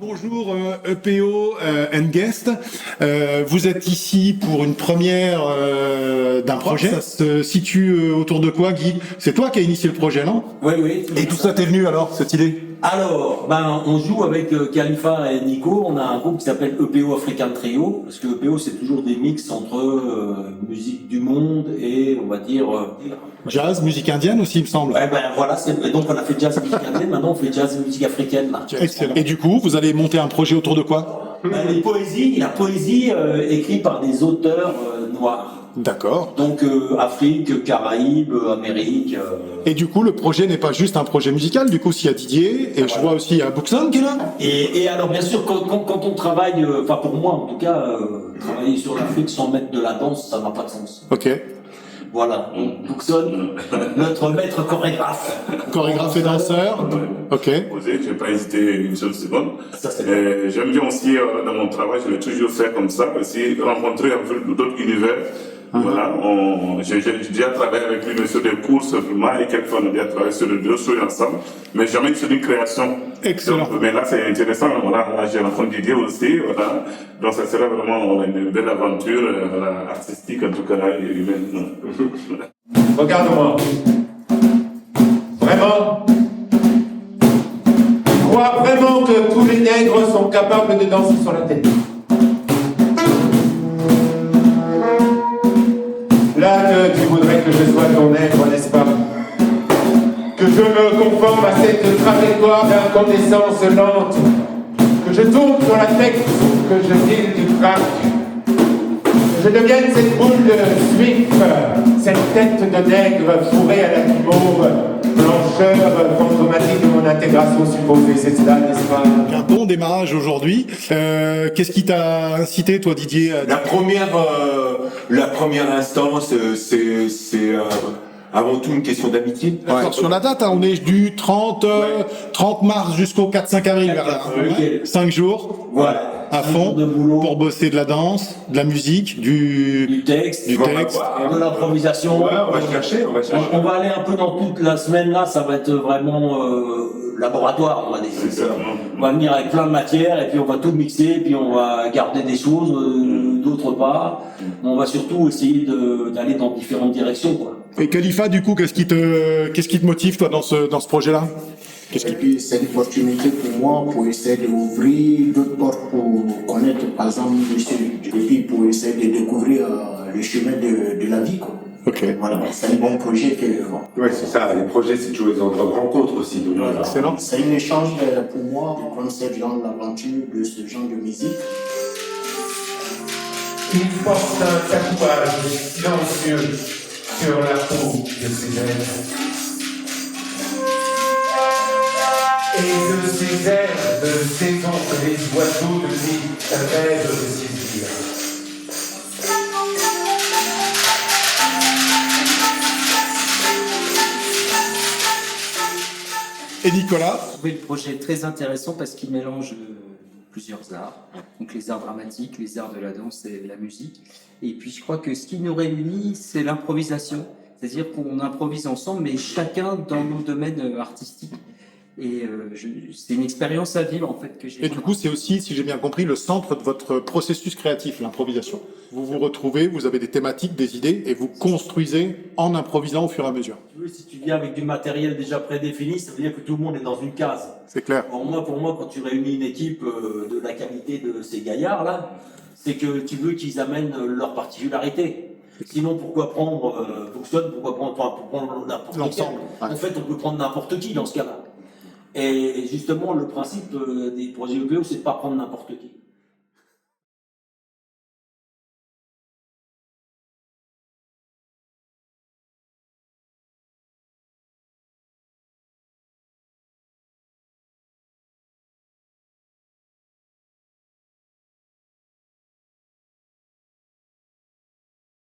Bonjour EPO and Guest. Vous êtes ici pour une première d'un projet. Ça se situe autour de quoi, Guy? C'est toi qui as initié le projet, non? Oui, oui. Et tout ça t'est venu alors, cette idée? Alors, on joue avec Khalifa et Nico. On a un groupe qui s'appelle EPO African Trio, parce que EPO c'est toujours des mix entre musique du monde et on va dire jazz, musique indienne aussi, il me semble. Ouais, voilà. Donc on a fait jazz musique indienne. Maintenant on fait jazz musique africaine. Là. Excellent. Et du coup, vous allez monter un projet autour de quoi? La poésie écrite par des auteurs noirs. D'accord. Donc Afrique, Caraïbes, Amérique. Et du coup, le projet n'est pas juste un projet musical. Du coup, s'il y a Didier, et je vois aussi il y a Buxon qui est là. Et alors bien sûr, quand on travaille, enfin pour moi en tout cas, travailler sur l'Afrique sans mettre de la danse, ça n'a pas de sens. Ok. Voilà, Buxon, notre maître chorégraphe. Chorégraphe et danseur. Ok. J'ai pas hésité une seule seconde. J'aime bien aussi dans mon travail, je l'ai toujours fait comme ça, aussi rencontrer un peu d'autres univers. Voilà, j'ai déjà travaillé avec lui sur des courses vraiment, et quelquefois on a déjà travaillé sur deux choses ensemble, mais jamais sur une création. Excellent. Donc, mais là c'est intéressant, voilà, j'ai rencontré Didier aussi, voilà. Donc ça sera vraiment une belle aventure, voilà, artistique en tout cas, et humaine. Regarde-moi. Vraiment? Tu crois vraiment que tous les nègres sont capables de danser sur la tête? Là que tu voudrais que je sois ton nègre, n'est-ce pas? Que je me conforme à cette trajectoire d'incandescence lente, que je tourne sur la tête, que je deal du crack, que je devienne cette boule de suif, cette tête de nègre fourrée à la guimauve, blancheur fantomatique de mon intégration supposée, c'est cela, n'est-ce pas? Un bon démarrage aujourd'hui. Qu'est-ce qui t'a incité, toi, Didier? La première instance, c'est avant tout une question d'amitié. D'accord, sur la date, hein, on est du 30 mars jusqu'au 4-5 avril, vers là. 5 jours. Voilà. À fond, pour bosser de la danse, de la musique, du texte, de l'improvisation. Ouais, on va chercher. On va aller un peu dans toute la semaine là, ça va être vraiment laboratoire, on va dire. C'est ça. On va venir avec plein de matières et puis on va tout mixer, puis on va garder des choses, d'autres pas. On va surtout essayer d'aller dans différentes directions, quoi. Et Khalifa, du coup, qu'est-ce qui te motive, toi, dans ce projet-là? Et puis c'est une opportunité pour moi pour essayer d'ouvrir d'autres portes pour connaître par exemple monsieur, et puis pour essayer de découvrir le chemin de la vie, quoi. Ok. Voilà, c'est un bon projet que Ouais, c'est ça. Les projets, c'est toujours des endroits de rencontre aussi. Donc, voilà. Excellent. c'est un échange pour moi comme ce genre d'aventure, de ce genre de musique. Il porte un tatouage silencieux sur la peau de ses ailes. Et de ces airs de saison que les oiseaux de vie rêvent de saisir. Et Nicolas? J'ai trouvé le projet très intéressant parce qu'il mélange plusieurs arts, donc les arts dramatiques, les arts de la danse et la musique. Et puis je crois que ce qui nous réunit, c'est l'improvisation, c'est-à-dire qu'on improvise ensemble, mais chacun dans nos domaines artistiques. Et c'est une expérience à vivre en fait que j'ai. Et du coup, c'est aussi, si j'ai bien compris, le centre de votre processus créatif, l'improvisation. Vous vous retrouvez, vous avez des thématiques, des idées, et vous construisez en improvisant au fur et à mesure. Si tu viens avec du matériel déjà prédéfini, ça veut dire que tout le monde est dans une case. C'est clair. Pour moi, quand tu réunis une équipe de la qualité de ces gaillards-là, c'est que tu veux qu'ils amènent leur particularité. Sinon, pourquoi prendre Buxton, pour prendre n'importe qui. L'ensemble. Ouais. En fait, on peut prendre n'importe qui dans ce cas-là. Et justement, le principe des projets EPO, c'est de pas prendre n'importe qui.